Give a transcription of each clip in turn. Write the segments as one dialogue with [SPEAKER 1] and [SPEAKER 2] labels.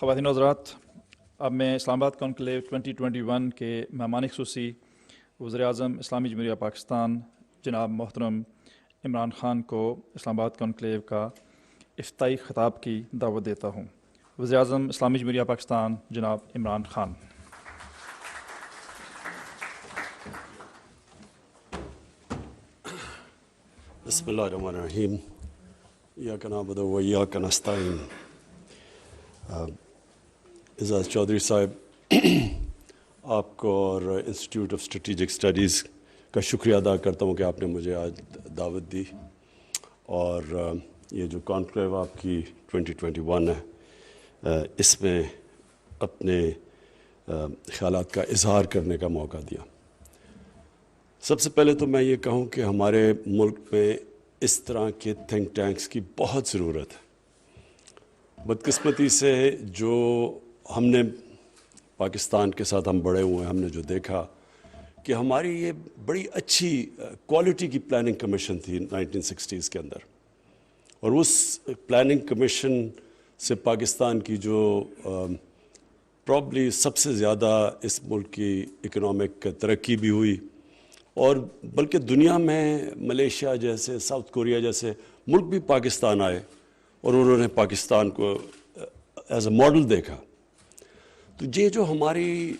[SPEAKER 1] خواتین و حضرات، اب میں اسلام آباد کانکلیو 2021 کے مہمان خصوصی وزیر اعظم اسلامی جمہوریہ پاکستان جناب محترم عمران خان کو اسلام آباد کانکلیو کا افتتاحی خطاب کی دعوت دیتا ہوں۔ وزیر اعظم اسلامی جمہوریہ پاکستان جناب عمران خان۔
[SPEAKER 2] بسم اللہ الرحمن الرحیم۔ ایاک نعبد و ایاک نستعین۔ اعزاز چودھری صاحب، آپ کو اور انسٹیٹیوٹ آف اسٹریٹجک اسٹڈیز کا شکریہ ادا کرتا ہوں کہ آپ نے مجھے آج دعوت دی، اور یہ جو کانکلیو آپ کی 2021 ہے، اس میں اپنے خیالات کا اظہار کرنے کا موقع دیا۔ سب سے پہلے تو میں یہ کہوں کہ ہمارے ملک میں اس طرح کے تھنک ٹینکس کی بہت ضرورت ہے۔ بدقسمتی سے جو ہم نے پاکستان کے ساتھ ہم بڑے ہوئے ہیں، ہم نے جو دیکھا کہ ہماری یہ بڑی اچھی کوالٹی کی پلاننگ کمیشن تھی 1960s کے اندر، اور اس پلاننگ کمیشن سے پاکستان کی جو پرابلی سب سے زیادہ اس ملک کی اکنامک ترقی بھی ہوئی، اور بلکہ دنیا میں ملیشیا جیسے، ساؤتھ کوریا جیسے ملک بھی پاکستان آئے اور انہوں نے پاکستان کو ایز اے ماڈل دیکھا۔ تو یہ جو ہماری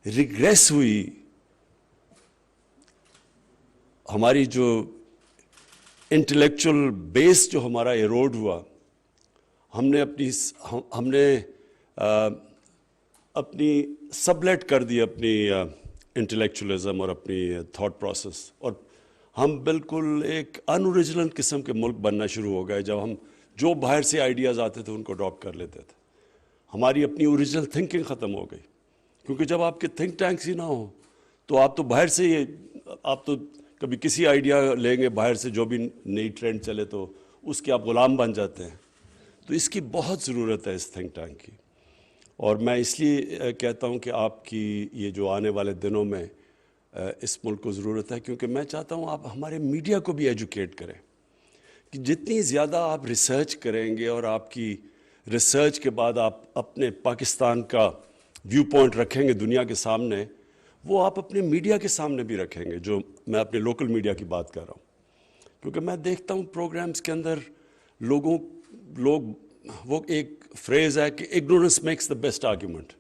[SPEAKER 2] ریگریس ہوئی، ہماری جو انٹلیکچول بیس جو ہمارا ایروڈ ہوا، ہم نے اپنی سبلیٹ کر دی اپنی انٹلیکچولزم اور اپنی تھاٹ پروسیس، اور ہم بالکل ایک ان اوریجنل قسم کے ملک بننا شروع ہو گئے۔ جب ہم جو باہر سے آئیڈیاز آتے تھے ان کو اڈاپٹ کر لیتے تھے، ہماری اپنی اوریجنل تھنکنگ ختم ہو گئی، کیونکہ جب آپ کے تھنک ٹینکس ہی نہ ہوں تو آپ تو باہر سے آپ تو کبھی کسی آئیڈیا لیں گے باہر سے، جو بھی نئی ٹرینڈ چلے تو اس کے آپ غلام بن جاتے ہیں۔ تو اس کی بہت ضرورت ہے، اس تھنک ٹینک کی، اور میں اس لیے کہتا ہوں کہ آپ کی یہ جو آنے والے دنوں میں اس ملک کو ضرورت ہے، کیونکہ میں چاہتا ہوں آپ ہمارے میڈیا کو بھی ایجوکیٹ کریں، کہ جتنی زیادہ آپ ریسرچ کریں گے اور آپ کی ریسرچ کے بعد آپ اپنے پاکستان کا ویو پوائنٹ رکھیں گے دنیا کے سامنے، وہ آپ اپنے میڈیا کے سامنے بھی رکھیں گے، جو میں اپنے لوکل میڈیا کی بات کر رہا ہوں۔ کیونکہ میں دیکھتا ہوں پروگرامز کے اندر وہ ایک فریز ہے کہ ignorance makes the best argument.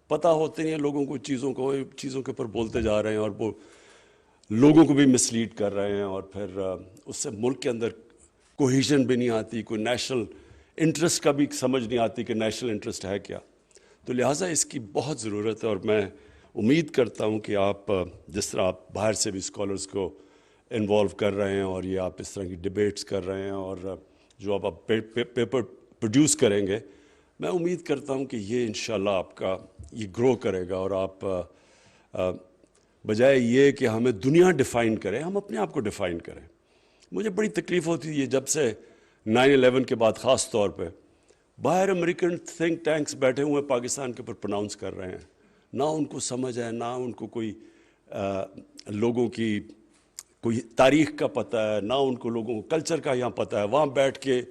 [SPEAKER 2] پتہ ہوتے نہیں ہیں لوگوں کو، چیزوں کے اوپر بولتے جا رہے ہیں، اور وہ لوگوں کو بھی مسلیڈ کر رہے ہیں، اور پھر اس سے ملک کے اندر کوہیژن بھی نہیں آتی، کوئی نیشنل انٹرسٹ کا بھی سمجھ نہیں آتی کہ نیشنل انٹرسٹ ہے کیا۔ تو لہٰذا اس کی بہت ضرورت ہے، اور میں امید کرتا ہوں کہ آپ جس طرح آپ باہر سے بھی اسکالرس کو انوالو کر رہے ہیں، اور یہ آپ اس طرح کی ڈبیٹس کر رہے ہیں، اور جو آپ پیپر پروڈیوس کریں گے، میں امید کرتا ہوں کہ یہ انشاءاللہ آپ کا یہ گرو کرے گا، اور آپ بجائے یہ کہ ہمیں دنیا ڈیفائن کرے، ہم اپنے آپ کو ڈیفائن کریں۔ مجھے بڑی تکلیف ہوتی ہے جب سے 9/11 کے بعد خاص طور پہ باہر امریکن تھنک ٹینکس بیٹھے ہوئے پاکستان کے اوپر پروناؤنس کر رہے ہیں، نہ ان کو سمجھ ہے، نہ ان کو کوئی لوگوں کی کوئی تاریخ کا پتہ ہے، نہ ان کو لوگوں کو کلچر کا یہاں پتہ ہے۔ وہاں بیٹھ کے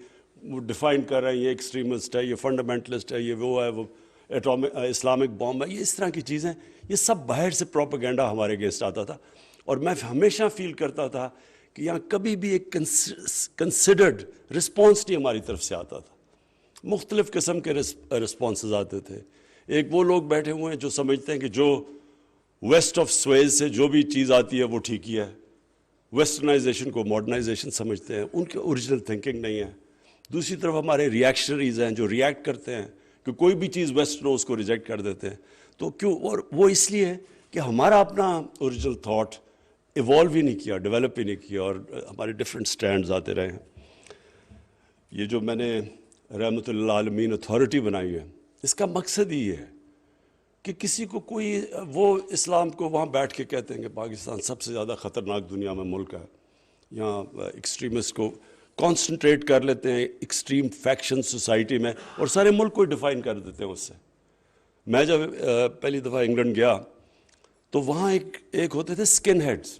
[SPEAKER 2] وہ ڈیفائن کر رہے ہیں، یہ ایکسٹریمسٹ ہے، یہ فنڈامنٹلسٹ ہے، یہ وہ ہے، وہ اسلامک بام ہے، یہ اس طرح کی چیزیں، یہ سب باہر سے پروپیگنڈا ہمارے اگینسٹ آتا تھا، اور میں ہمیشہ فیل کرتا تھا کہ یہاں کبھی بھی ایک کنسیڈرڈ رسپانس نہیں ہماری طرف سے آتا تھا۔ مختلف قسم کے رسپانسز آتے تھے۔ ایک وہ لوگ بیٹھے ہوئے ہیں جو سمجھتے ہیں کہ جو ویسٹ آف سویز سے جو بھی چیز آتی ہے وہ ٹھیک ہی ہے، ویسٹرنائزیشن کو ماڈرنائزیشن سمجھتے ہیں، ان کی اوریجنل تھنکنگ نہیں ہے۔ دوسری طرف ہمارے ریئیکشنریز ہیں جو ریئیکٹ کرتے ہیں کہ کوئی بھی چیز ویسٹرن ہو اس کو ریجیکٹ کر دیتے ہیں۔ تو کیوں؟ اور وہ اس لیے کہ ہمارا اپنا اوریجنل تھاٹ ایوالو ہی نہیں کیا، ڈیولپ ہی نہیں کیا، اور ہمارے ڈفرینٹ سٹینڈز آتے رہے ہیں۔ یہ جو میں نے رحمۃ اللہ عالمین اتھارٹی بنائی ہے، اس کا مقصد ہی یہ ہے کہ کسی کو کوئی وہ اسلام کو وہاں بیٹھ کے کہتے ہیں کہ پاکستان سب سے زیادہ خطرناک دنیا میں ملک ہے، یہاں ایکسٹریمسٹ کو کانسنٹریٹ کر لیتے ہیں ایکسٹریم فیکشن سوسائٹی میں، اور سارے ملک کو ڈیفائن کر دیتے ہیں اس سے۔ میں جب پہلی دفعہ انگلینڈ گیا تو وہاں ایک ہوتے تھے سکن ہیڈز،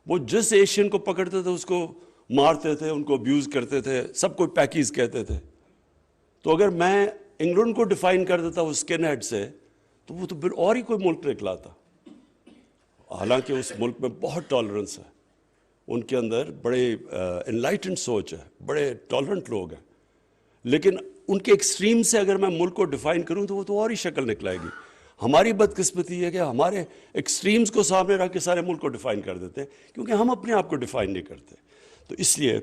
[SPEAKER 2] وہ جس ایشین کو پکڑتے تھے اس کو مارتے تھے، ان کو ابیوز کرتے تھے، سب کو پیکیز کہتے تھے۔ تو اگر میں انگلینڈ کو ڈیفائن کر دیتا وہ اسکن ہیڈ سے تو وہ تو اور ہی کوئی ملک نکلا تھا. حالانکہ اس ملک میں بہت ٹالرنس ہے, ان کے اندر بڑے انلائٹنڈ سوچ ہے, بڑے ٹالرنٹ لوگ ہیں, لیکن ان کے ایکسٹریم سے اگر میں ملک کو ڈیفائن کروں تو وہ تو اور ہی شکل نکلائے گی. ہماری بدقسمتی ہے کہ ہمارے ایکسٹریمز کو سامنے رکھ کے سارے ملک کو ڈیفائن کر دیتے ہیں, کیونکہ ہم اپنے آپ کو ڈیفائن نہیں کرتے. تو اس لیے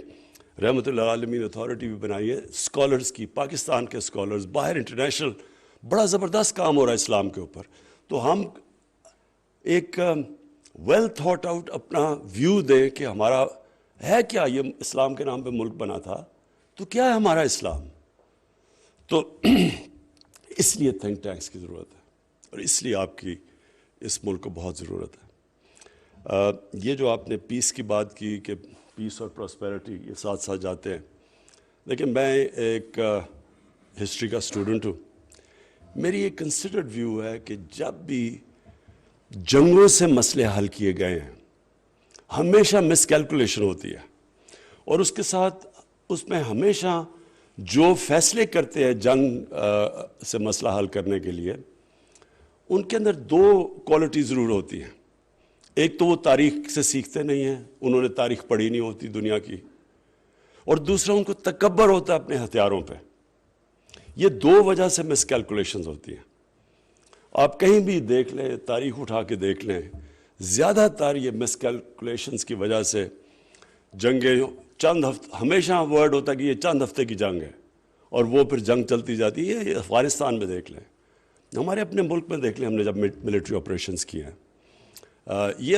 [SPEAKER 2] رحمت اللہ عالمین اتھارٹی بھی بنائی ہے اسکالرز کی, پاکستان کے اسکالرز, باہر انٹرنیشنل بڑا زبردست کام ہو رہا ہے اسلام کے اوپر. تو ہم ایک ویل تھاٹ آؤٹ اپنا ویو دیں کہ ہمارا ہے کیا, یہ اسلام کے نام پہ ملک بنا تھا تو کیا ہے ہمارا اسلام. تو اس لیے تھنک ٹینکس کی ضرورت ہے, اور اس لیے آپ کی اس ملک کو بہت ضرورت ہے. یہ جو آپ نے پیس کی بات کی کہ پیس اور پراسپیرٹی یہ ساتھ ساتھ جاتے ہیں, لیکن میں ایک ہسٹری کا اسٹوڈنٹ ہوں. میری ایک کنسیڈرڈ ویو ہے کہ جب بھی جنگوں سے مسئلے حل کیے گئے ہیں ہمیشہ مس کیلکولیشن ہوتی ہے, اور اس کے ساتھ اس میں ہمیشہ جو فیصلے کرتے ہیں جنگ سے مسئلہ حل کرنے کے لیے ان کے اندر دو کوالٹی ضرور ہوتی ہیں. ایک تو وہ تاریخ سے سیکھتے نہیں ہیں, انہوں نے تاریخ پڑھی نہیں ہوتی دنیا کی, اور دوسرا ان کو تکبر ہوتا ہے اپنے ہتھیاروں پہ. یہ دو وجہ سے مس کیلکولیشنز ہوتی ہیں. آپ کہیں بھی دیکھ لیں, تاریخ اٹھا کے دیکھ لیں, زیادہ تر یہ مس کیلکولیشنز کی وجہ سے جنگیں چند ہفتے, ہمیشہ ورڈ ہوتا ہے کہ یہ چند ہفتے کی جنگ ہے, اور وہ پھر جنگ چلتی جاتی ہے. یہ افغانستان میں دیکھ لیں, ہمارے اپنے ملک میں دیکھ لیں, ہم نے جب ملٹری آپریشنز کیے ہیں. یہ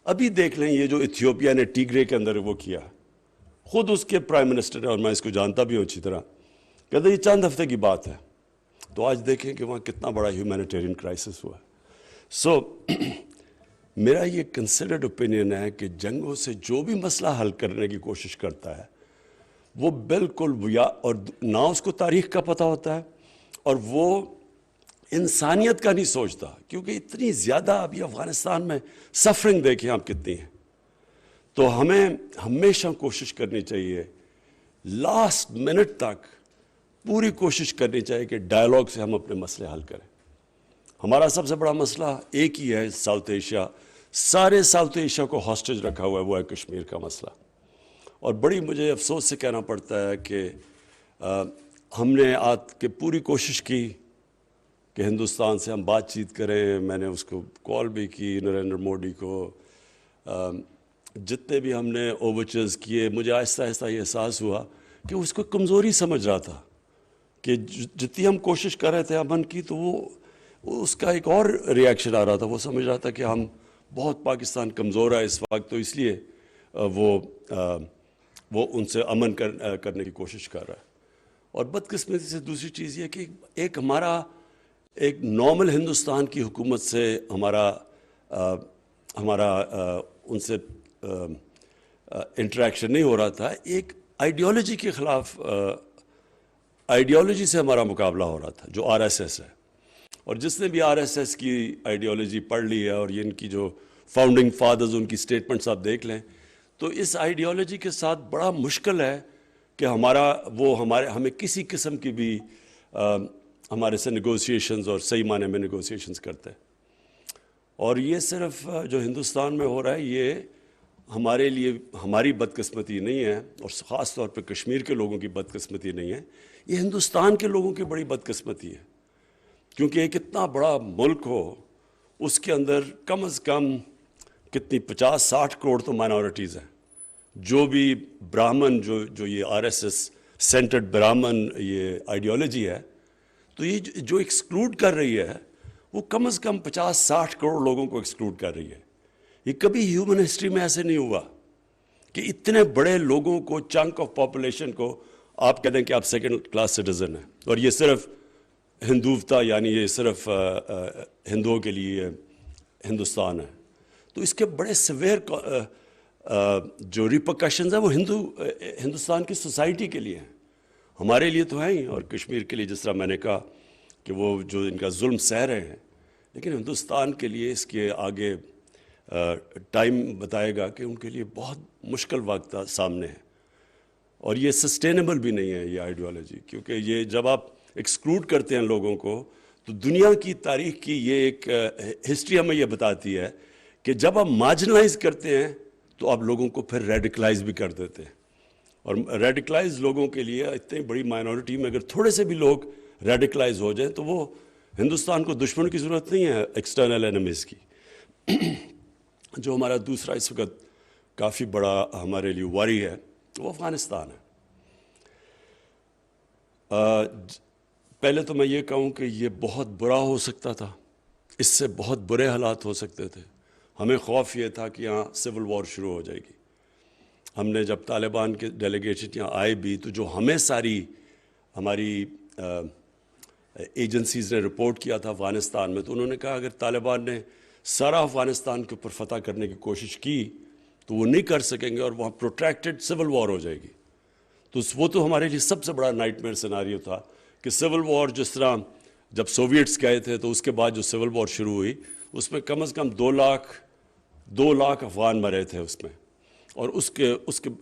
[SPEAKER 2] ابھی دیکھ لیں, یہ جو ایتھیوپیا نے ٹیگرے کے اندر وہ کیا, خود اس کے پرائم منسٹر نے, اور میں اس کو جانتا بھی ہوں اچھی طرح, کہتے یہ چند ہفتے کی بات ہے. تو آج دیکھیں کہ وہاں کتنا بڑا ہیومینیٹیرین کرائسس ہوا ہے. سو میرا یہ کنسیڈرڈ اوپینین ہے کہ جنگوں سے جو بھی مسئلہ حل کرنے کی کوشش کرتا ہے وہ بالکل اور نہ اس کو تاریخ کا پتہ ہوتا ہے, اور وہ انسانیت کا نہیں سوچتا, کیونکہ اتنی زیادہ ابھی افغانستان میں سفرنگ دیکھیں آپ کتنی ہے. تو ہمیں ہمیشہ کوشش کرنی چاہیے, لاسٹ منٹ تک پوری کوشش کرنی چاہیے کہ ڈائیلاگ سے ہم اپنے مسئلے حل کریں. ہمارا سب سے بڑا مسئلہ ایک ہی ہے, ساؤتھ ایشیا, سارے ساؤتھ ایشیا کو ہاسٹیج رکھا ہوا ہے, وہ ہے کشمیر کا مسئلہ. اور بڑی مجھے افسوس سے کہنا پڑتا ہے کہ ہم نے آج کے پوری کوشش کی کہ ہندوستان سے ہم بات چیت کریں. میں نے اس کو کال بھی کی, نریندر مودی کو, جتنے بھی ہم نے اوورچرز کیے, مجھے آہستہ آہستہ یہ احساس ہوا کہ اس کو کمزوری سمجھ رہا تھا کہ جتنی ہم کوشش کر رہے تھے امن کی, تو وہ اس کا ایک اور ریاکشن آ رہا تھا. وہ سمجھ رہا تھا کہ ہم بہت پاکستان کمزور ہے اس وقت, تو اس لیے وہ ان سے امن کرنے کی کوشش کر رہا ہے. اور بدقسمتی سے دوسری چیز یہ کہ ایک ہمارا ایک نارمل ہندوستان کی حکومت سے ہمارا ان سے انٹریکشن نہیں ہو رہا تھا, ایک آئیڈیالوجی کے خلاف آئیڈیالوجی سے ہمارا مقابلہ ہو رہا تھا, جو RSS ہے. اور جس نے بھی RSS کی آئیڈیالوجی پڑھ لی ہے, اور یہ ان کی جو فاؤنڈنگ فادرز ان کی سٹیٹمنٹس آپ دیکھ لیں, تو اس آئیڈیالوجی کے ساتھ بڑا مشکل ہے کہ ہمیں کسی قسم کی بھی ہمارے سے نیگوسیشنز اور صحیح معنی میں نیگوسیشنز کرتے ہیں. اور یہ صرف جو ہندوستان میں ہو رہا ہے یہ ہمارے لیے ہماری بدقسمتی نہیں ہے, اور خاص طور پہ کشمیر کے لوگوں کی بدقسمتی نہیں ہے, یہ ہندوستان کے لوگوں کی بڑی بدقسمتی ہے. کیونکہ ایک اتنا بڑا ملک ہو, اس کے اندر کم از کم کتنی 50-60 کروڑ تو مائنورٹیز ہیں. جو بھی براہمن جو یہ RSS سینٹرڈ براہمن یہ آئیڈیالوجی ہے, تو یہ جو ایکسکلوڈ کر رہی ہے وہ کم از کم 50-60 کروڑ لوگوں کو ایکسکلوڈ کر رہی ہے. یہ کبھی ہیومن ہسٹری میں ایسے نہیں ہوا کہ اتنے بڑے لوگوں کو, چنک آف پاپولیشن کو آپ کہہ دیں کہ آپ سیکنڈ کلاس سٹیزن ہیں, اور یہ صرف ہندوتا, یعنی یہ صرف ہندوؤں کے لیے ہندوستان ہے. تو اس کے بڑے سویر جو ریپرکشنز ہیں وہ ہندوستان کی سوسائٹی کے لیے ہیں, ہمارے لیے تو ہیں ہی, اور کشمیر کے لیے جس طرح میں نے کہا کہ وہ جو ان کا ظلم سہ رہے ہیں, لیکن ہندوستان کے لیے اس کے آگے ٹائم بتائے گا کہ ان کے لیے بہت مشکل وقت سامنے ہے. اور یہ سسٹینیبل بھی نہیں ہے یہ آئیڈیالوجی, کیونکہ یہ جب آپ ایکسکلوڈ کرتے ہیں لوگوں کو، تو دنیا کی تاریخ کی یہ ایک ہسٹری ہمیں یہ بتاتی ہے کہ جب آپ مارجنلائز کرتے ہیں تو آپ لوگوں کو پھر ریڈیکلائز بھی کر دیتے ہیں. اور ریڈیکلائز لوگوں کے لیے اتنی بڑی مائنورٹی میں اگر تھوڑے سے بھی لوگ ریڈیکلائز ہو جائیں تو وہ ہندوستان کو دشمن کی ضرورت نہیں ہے ایکسٹرنل اینمیز کی. جو ہمارا دوسرا اس وقت کافی بڑا ہمارے لیے واری ہے وہ افغانستان ہے. پہلے تو میں یہ کہوں کہ یہ بہت برا ہو سکتا تھا، اس سے بہت برے حالات ہو سکتے تھے. ہمیں خوف یہ تھا کہ یہاں سول وار شروع ہو جائے گی. ہم نے جب طالبان کے ڈیلیگیشن یہاں آئے بھی تو جو ہمیں ساری ہماری ایجنسیز نے رپورٹ کیا تھا افغانستان میں، تو انہوں نے کہا اگر طالبان نے سارا افغانستان کے اوپر فتح کرنے کی کوشش کی تو وہ نہیں کر سکیں گے اور وہاں پروٹریکٹڈ سول وار ہو جائے گی. تو وہ تو ہمارے لیے سب سے بڑا نائٹ میئر سیناریو تھا کہ سول وار جس طرح جب سوویٹس گئے تھے تو اس کے بعد جو سول وار شروع ہوئی اس میں کم از کم 2 لاکھ افغان مرے تھے اس میں. اور اس کے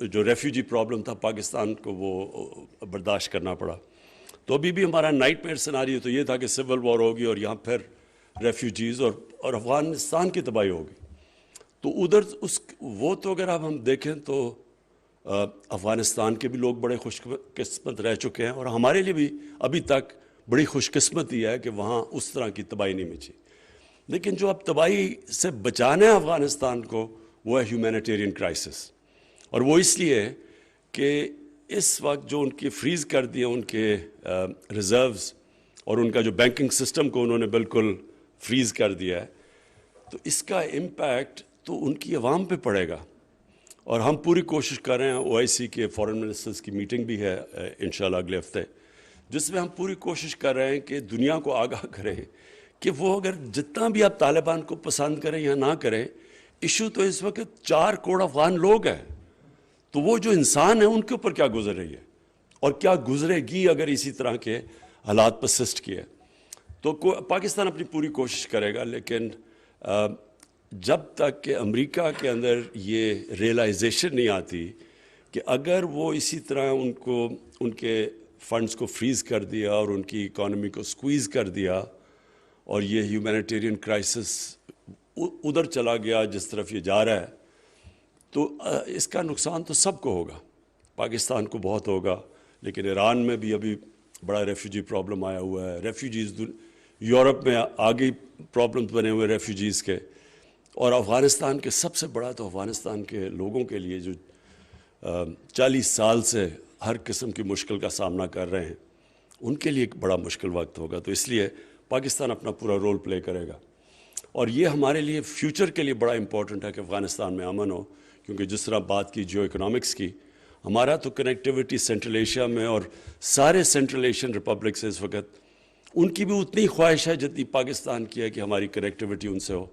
[SPEAKER 2] جو ریفیوجی پرابلم تھا پاکستان کو وہ برداشت کرنا پڑا. تو ابھی بھی ہمارا نائٹ میئر سیناریو تو یہ تھا کہ سول وار ہوگی اور یہاں پھر ریفیوجیز اور افغانستان کی تباہی ہوگی. تو ادھر وہ تو اگر آپ ہم دیکھیں تو افغانستان کے بھی لوگ بڑے خوش قسمت رہ چکے ہیں اور ہمارے لیے بھی ابھی تک بڑی خوش قسمتی ہے کہ وہاں اس طرح کی تباہی نہیں مچی. لیکن جو اب تباہی سے بچانا ہے افغانستان کو وہ ہے ہیومینیٹیرین کرائسس. اور وہ اس لیے کہ اس وقت جو ان کی فریز کر دیا ان کے ریزروز اور ان کا جو بینکنگ سسٹم کو انہوں نے بالکل فریز کر دیا ہے، تو اس کا امپیکٹ تو ان کی عوام پہ پڑے گا. اور ہم پوری کوشش کر رہے ہیں، OIC کے فارن منسٹرز کی میٹنگ بھی ہے انشاءاللہ اگلے ہفتے، جس میں ہم پوری کوشش کر رہے ہیں کہ دنیا کو آگاہ کریں کہ وہ اگر جتنا بھی آپ طالبان کو پسند کریں یا نہ کریں، ایشو تو اس وقت 4 کروڑ افغان لوگ ہیں. تو وہ جو انسان ہیں ان کے اوپر کیا گزر رہی ہے اور کیا گزرے گی اگر اسی طرح کے حالات پرسسٹ کیے. تو پاکستان اپنی پوری کوشش کرے گا، لیکن جب تک کہ امریکہ کے اندر یہ ریئلائزیشن نہیں آتی کہ اگر وہ اسی طرح ان کے فنڈز کو فریز کر دیا اور ان کی اکانومی کو سکویز کر دیا اور یہ ہیومینیٹیرین کرائسس ادھر چلا گیا جس طرف یہ جا رہا ہے، تو اس کا نقصان تو سب کو ہوگا. پاکستان کو بہت ہوگا، لیکن ایران میں بھی ابھی بڑا ریفیوجی پرابلم آیا ہوا ہے. ریفیوجیز یورپ میں آگے پرابلمز بنے ہوئے ریفیوجیز کے. اور افغانستان کے سب سے بڑا تو افغانستان کے لوگوں کے لیے جو 40 سال سے ہر قسم کی مشکل کا سامنا کر رہے ہیں، ان کے لیے ایک بڑا مشکل وقت ہوگا. تو اس لیے پاکستان اپنا پورا رول پلے کرے گا. اور یہ ہمارے لیے فیوچر کے لیے بڑا امپورٹنٹ ہے کہ افغانستان میں امن ہو، کیونکہ جس طرح بات کی جیو اکنامکس کی، ہمارا تو کنیکٹیوٹی سینٹرل ایشیا میں اور سارے سینٹرل ایشین ریپبلک سے اس وقت ان کی بھی اتنی خواہش ہے جتنی پاکستان کی ہے کہ ہماری کنیکٹیوٹی ان سے ہو.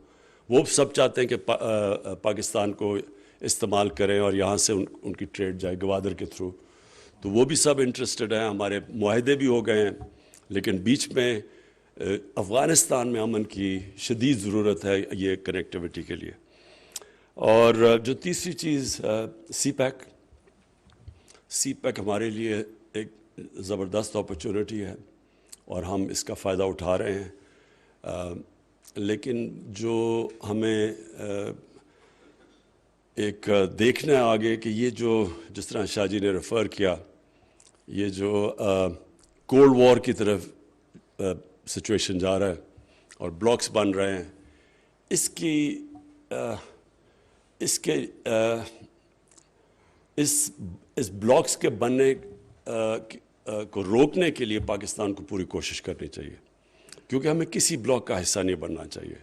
[SPEAKER 2] وہ سب چاہتے ہیں کہ پاکستان کو استعمال کریں اور یہاں سے ان کی ٹریڈ جائے گوادر کے تھرو. تو وہ بھی سب انٹرسٹڈ ہیں. ہمارے معاہدے بھی ہو گئے ہیں، لیکن بیچ میں افغانستان میں امن کی شدید ضرورت ہے یہ کنیکٹیوٹی کے لیے. اور جو تیسری چیز سی پیک ہمارے لیے ایک زبردست اپرچونٹی ہے اور ہم اس کا فائدہ اٹھا رہے ہیں. لیکن جو ہمیں ایک دیکھنا ہے آگے کہ یہ جو جس طرح شاہ جی نے ریفر کیا، یہ جو کولڈ وار کی طرف سچویشن جا رہا ہے اور بلاکس بن رہے ہیں، اس بلاکس کے بننے کو روکنے کے لیے پاکستان کو پوری کوشش کرنی چاہیے، کیونکہ ہمیں کسی بلاک کا حصہ نہیں بننا چاہیے.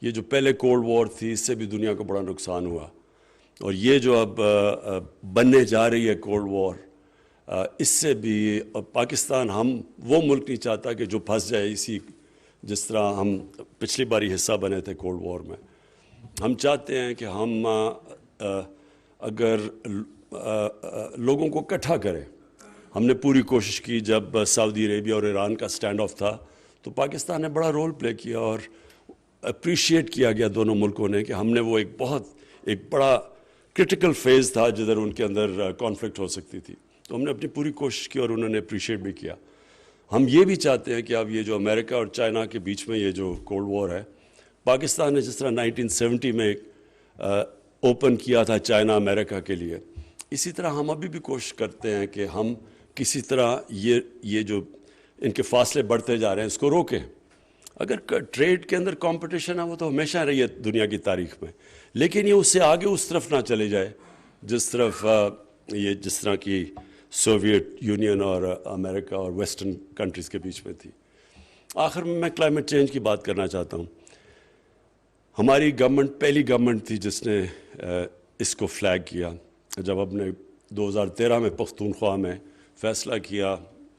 [SPEAKER 2] یہ جو پہلے کولڈ وار تھی اس سے بھی دنیا کو بڑا نقصان ہوا، اور یہ جو اب بننے جا رہی ہے کولڈ وار، اس سے بھی پاکستان ہم وہ ملک نہیں چاہتا کہ جو پھنس جائے اسی، جس طرح ہم پچھلی باری حصہ بنے تھے کولڈ وار میں. ہم چاہتے ہیں کہ ہم اگر لوگوں کو اکٹھا کریں. ہم نے پوری کوشش کی جب سعودی عربیہ اور ایران کا سٹینڈ آف تھا تو پاکستان نے بڑا رول پلے کیا اور اپریشیٹ کیا گیا دونوں ملکوں نے کہ ہم نے وہ ایک بڑا کرٹیکل فیز تھا جدھر ان کے اندر کانفلکٹ ہو سکتی تھی. تو ہم نے اپنی پوری کوشش کی اور انہوں نے اپریشیٹ بھی کیا. ہم یہ بھی چاہتے ہیں کہ اب یہ جو امریکہ اور چائنا کے بیچ میں یہ جو کولڈ وار ہے، پاکستان نے جس طرح 1970 میں اوپن کیا تھا چائنا امریکہ کے لیے، اسی طرح ہم ابھی بھی کوشش کرتے ہیں کہ ہم کسی طرح یہ جو ان کے فاصلے بڑھتے جا رہے ہیں اس کو روکیں۔ اگر ٹریڈ کے اندر کمپٹیشن ہے وہ تو ہمیشہ رہی ہے دنیا کی تاریخ میں، لیکن یہ اس سے آگے اس طرف نہ چلے جائے جس طرح کی سوویت یونین اور امریکہ اور ویسٹرن کنٹریز کے بیچ میں تھی۔ آخر میں کلائمیٹ چینج کی بات کرنا چاہتا ہوں۔ ہماری گورنمنٹ پہلی گورنمنٹ تھی جس نے اس کو فلیگ کیا، جب اب نے 2013 میں پختونخوا میں فیصلہ کیا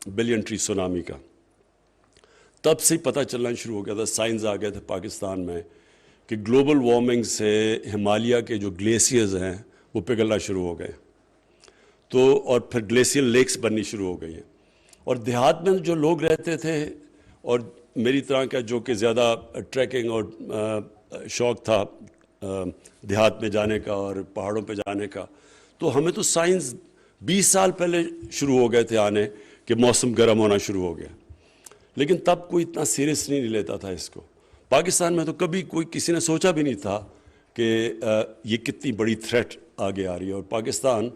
[SPEAKER 2] بلین ٹری سونامی کا، تب سے پتہ چلنا شروع ہو گیا تھا، سائنس آ گئے تھے پاکستان میں کہ گلوبل وارمنگ سے ہمالیہ کے جو گلیشیئرز ہیں وہ پگھلنا شروع ہو گئے، اور پھر گلیشیئر لیکس بننی شروع ہو گئی ہیں۔ اور دیہات میں جو لوگ رہتے تھے اور میری طرح کا جو کہ زیادہ ٹریکنگ اور شوق تھا دیہات میں جانے کا اور پہاڑوں پہ جانے کا، تو ہمیں تو سائنس 20 سال پہلے شروع ہو گئے تھے آنے کہ موسم گرم ہونا شروع ہو گیا، لیکن تب کوئی اتنا سیریس نہیں لیتا تھا اس کو۔ پاکستان میں تو کبھی کسی نے سوچا بھی نہیں تھا کہ یہ کتنی بڑی تھریٹ آگے آ رہی ہے، اور پاکستان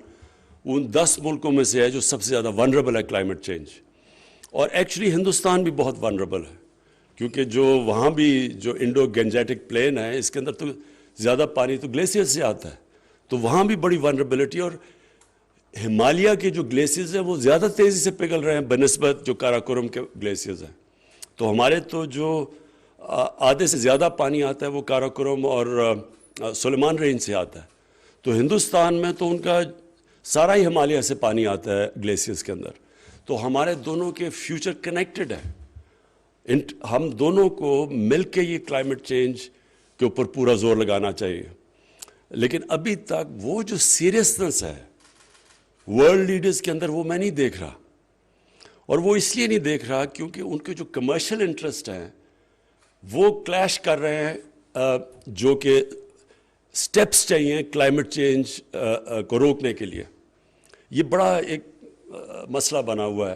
[SPEAKER 2] ان 10 ملکوں میں سے ہے جو سب سے زیادہ ونربل ہے کلائمیٹ چینج۔ اور ایکچولی ہندوستان بھی بہت ونربل ہے، کیونکہ جو وہاں بھی جو انڈو گینجیٹک پلین ہے اس کے اندر تو زیادہ پانی تو گلیشیئر سے آتا ہے، تو وہاں بھی بڑی ونربلٹی، اور ہمالیہ کے جو گلیشیئرز ہیں وہ زیادہ تیزی سے پگھل رہے ہیں بنسبت جو کاراکورم کے گلیشیئرز ہیں۔ تو ہمارے تو جو آدھے سے زیادہ پانی آتا ہے وہ کاراکورم اور سلیمان رینج سے آتا ہے، تو ہندوستان میں تو ان کا سارا ہی ہمالیہ سے پانی آتا ہے گلیشیئرز کے اندر، تو ہمارے دونوں کے فیوچر کنیکٹڈ ہے۔ ہم دونوں کو مل کے یہ کلائمیٹ چینج کے اوپر پورا زور لگانا چاہیے، لیکن ابھی تک وہ جو سیریسنس ہے ورلڈ لیڈرز کے اندر وہ میں نہیں دیکھ رہا، اور وہ اس لیے نہیں دیکھ رہا کیونکہ ان کے جو کمرشل انٹرسٹ ہیں وہ کلیش کر رہے ہیں، جو کہ سٹیپس چاہیے کلائمیٹ چینج کو روکنے کے لیے۔ یہ بڑا ایک مسئلہ بنا ہوا ہے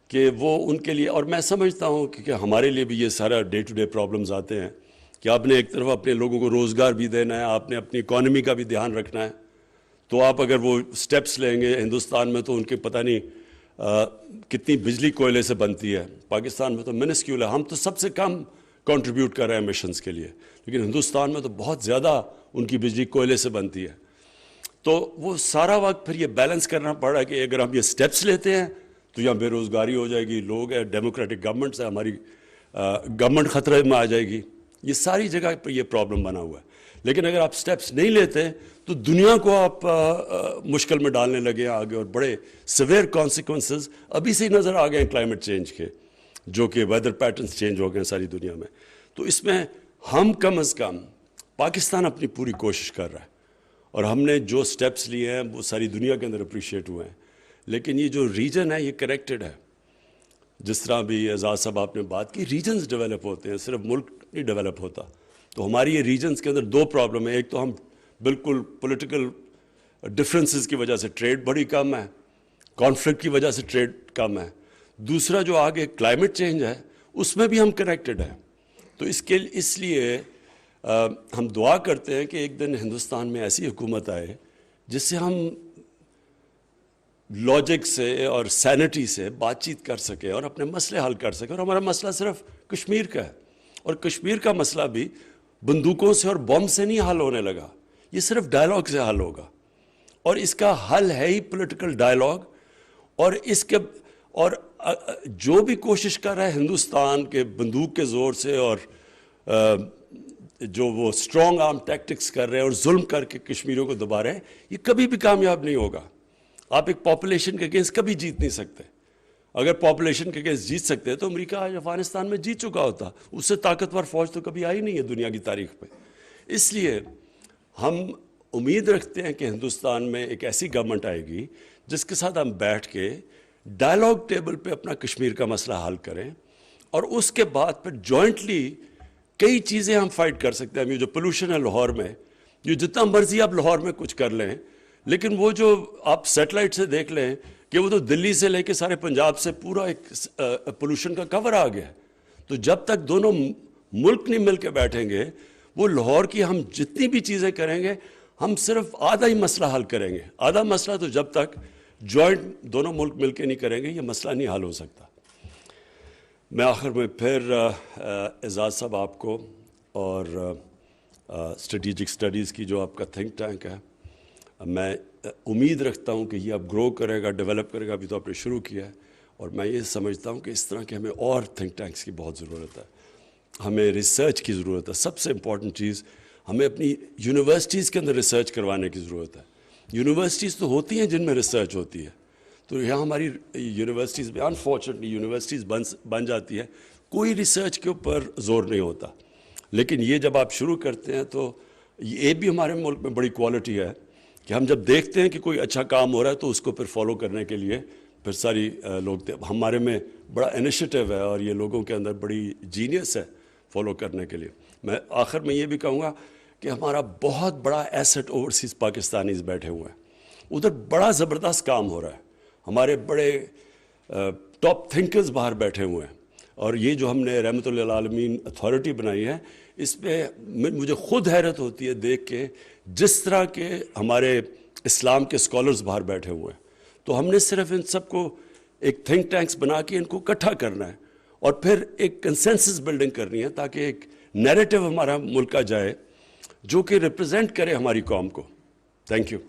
[SPEAKER 2] کہ وہ ان کے لیے، اور میں سمجھتا ہوں کہ ہمارے لیے بھی یہ سارا ڈے ٹو ڈے پرابلمز آتے ہیں کہ آپ نے ایک طرف اپنے لوگوں کو روزگار بھی دینا ہے، آپ نے اپنی اکانومی کا بھی دھیان رکھنا ہے، تو آپ اگر وہ سٹیپس لیں گے ہندوستان میں تو ان کے پتہ نہیں کتنی بجلی کوئلے سے بنتی ہے، پاکستان میں تو منسکیول ہے، ہم تو سب سے کم کنٹریبیوٹ کر رہے ہیں ایمیشنز کے لیے، لیکن ہندوستان میں تو بہت زیادہ ان کی بجلی کوئلے سے بنتی ہے۔ تو وہ سارا وقت پھر یہ بیلنس کرنا پڑ رہا ہے کہ اگر ہم یہ سٹیپس لیتے ہیں تو یہاں بے روزگاری ہو جائے گی، لوگ ہیں ڈیموکریٹک گورنمنٹس ہے، ہماری گورنمنٹ خطرے میں آ جائے گی، یہ ساری جگہ پر یہ پرابلم بنا ہوا ہے۔ لیکن اگر آپ سٹیپس نہیں لیتے تو دنیا کو آپ مشکل میں ڈالنے لگے آگے، اور بڑے سیویئر کانسیکوینسز ابھی سے ہی نظر آ گئے ہیں کلائمیٹ چینج کے، جو کہ ویدر پیٹرنز چینج ہو گئے ہیں ساری دنیا میں۔ تو اس میں ہم کم از کم پاکستان اپنی پوری کوشش کر رہا ہے، اور ہم نے جو سٹیپس لیے ہیں وہ ساری دنیا کے اندر اپریشیٹ ہوئے ہیں، لیکن یہ جو ریجن ہے یہ کنیکٹڈ ہے۔ جس طرح بھی اعزاز صاحب آپ نے بات کی، ریجنز ڈیولپ ہوتے ہیں، صرف ملک نہیں ڈیولپ ہوتا۔ تو ہماری یہ ریجنز کے اندر 2 پرابلم ہیں، ایک تو ہم بالکل پولیٹیکل ڈفرینسز کی وجہ سے ٹریڈ بڑی کم ہے، کانفلکٹ کی وجہ سے ٹریڈ کم ہے، دوسرا جو آگے کلائمیٹ چینج ہے اس میں بھی ہم کنیکٹڈ ہیں۔ تو اس لیے ہم دعا کرتے ہیں کہ ایک دن ہندوستان میں ایسی حکومت آئے جس سے ہم لاجک سے اور سینٹی سے بات چیت کر سکیں اور اپنے مسئلے حل کر سکیں۔ اور ہمارا مسئلہ صرف کشمیر کا ہے، اور کشمیر کا مسئلہ بھی بندوقوں سے اور بم سے نہیں حل ہونے لگا، یہ صرف ڈائلاگ سے حل ہوگا، اور اس کا حل ہے ہی پولیٹیکل ڈائلاگ۔ اور جو بھی کوشش کر رہا ہے ہندوستان کے بندوق کے زور سے اور جو وہ اسٹرانگ آرم ٹیکٹکس کر رہے ہیں اور ظلم کر کے کشمیریوں کو دبا رہے ہیں، یہ کبھی بھی کامیاب نہیں ہوگا۔ آپ ایک پاپولیشن کے اگینسٹ کبھی جیت نہیں سکتے۔ اگر پاپولیشن کے اگینسٹ جیت سکتے تو امریکہ آج افغانستان میں جیت چکا ہوتا، اس سے طاقتور فوج تو کبھی آئی نہیں ہے دنیا کی تاریخ میں۔ اس لیے ہم امید رکھتے ہیں کہ ہندوستان میں ایک ایسی گورنمنٹ آئے گی جس کے ساتھ ہم بیٹھ کے ڈائلاگ ٹیبل پہ اپنا کشمیر کا مسئلہ حل کریں، اور اس کے بعد پھر جوائنٹلی کئی چیزیں ہم فائٹ کر سکتے ہیں۔ یہ جو پولوشن ہے لاہور میں، یہ جتنا مرضی آپ لاہور میں کچھ کر لیں، لیکن وہ جو آپ سیٹلائٹ سے دیکھ لیں کہ کہ وہ تو دلی سے لے کے سارے پنجاب سے پورا ایک پولوشن کا کور آ گیا ہے. تو جب تک دونوں ملک نہیں مل کے بیٹھیں گے، وہ لاہور کی ہم جتنی بھی چیزیں کریں گے ہم صرف آدھا ہی مسئلہ حل کریں گے. آدھا مسئلہ تو جب تک جوائنٹ دونوں ملک مل کے نہیں کریں گے یہ مسئلہ نہیں حل ہو سکتا. میں آخر میں پھر اعزاز صاحب آپ کو اور اسٹریٹجک اسٹڈیز کی جو آپ کا تھنک ٹینک ہے، میں امید رکھتا ہوں کہ یہ اب گرو کرے گا، ڈیولپ کرے گا. ابھی تو آپ نے شروع کیا ہے، اور میں یہ سمجھتا ہوں کہ اس طرح کے ہمیں اور تھنک ٹینکس کی بہت ضرورت ہے. ہمیں ریسرچ کی ضرورت ہے. سب سے امپورٹنٹ چیز ہمیں اپنی یونیورسٹیز کے اندر ریسرچ کروانے کی ضرورت ہے. یونیورسٹیز تو ہوتی ہیں جن میں ریسرچ ہوتی ہے، تو یہاں ہماری یونیورسٹیز میں انفارچونیٹلی یونیورسٹیز بن جاتی ہے، کوئی ریسرچ کے اوپر زور نہیں ہوتا. لیکن یہ جب آپ شروع کرتے ہیں تو یہ بھی ہمارے ملک میں بڑی کوالٹی ہے کہ ہم جب دیکھتے ہیں کہ کوئی اچھا کام ہو رہا ہے تو اس کو پھر فالو کرنے کے لیے پھر ساری لوگ ہمارے میں بڑا انیشیٹو ہے، اور یہ لوگوں کے اندر بڑی جینیس ہے فالو کرنے کے لیے. میں آخر میں یہ بھی کہوں گا کہ ہمارا بہت بڑا ایسٹ اوورسیز پاکستانیز بیٹھے ہوئے ہیں، ادھر بڑا زبردست کام ہو رہا ہے. ہمارے بڑے ٹاپ تھنکرز باہر بیٹھے ہوئے ہیں، اور یہ جو ہم نے رحمت اللہ عالمین اتھارٹی بنائی ہے، اس پہ مجھے خود حیرت ہوتی ہے دیکھ کے جس طرح کے ہمارے اسلام کے اسکالرز باہر بیٹھے ہوئے ہیں. تو ہم نے صرف ان سب کو ایک تھنک ٹینکس بنا کے ان کو اکٹھا کرنا ہے، اور پھر ایک کنسنسس بلڈنگ کرنی ہے تاکہ ایک نیریٹو ہمارا ملک کا جائے جو کہ ریپرزینٹ کرے ہماری قوم کو. Thank you.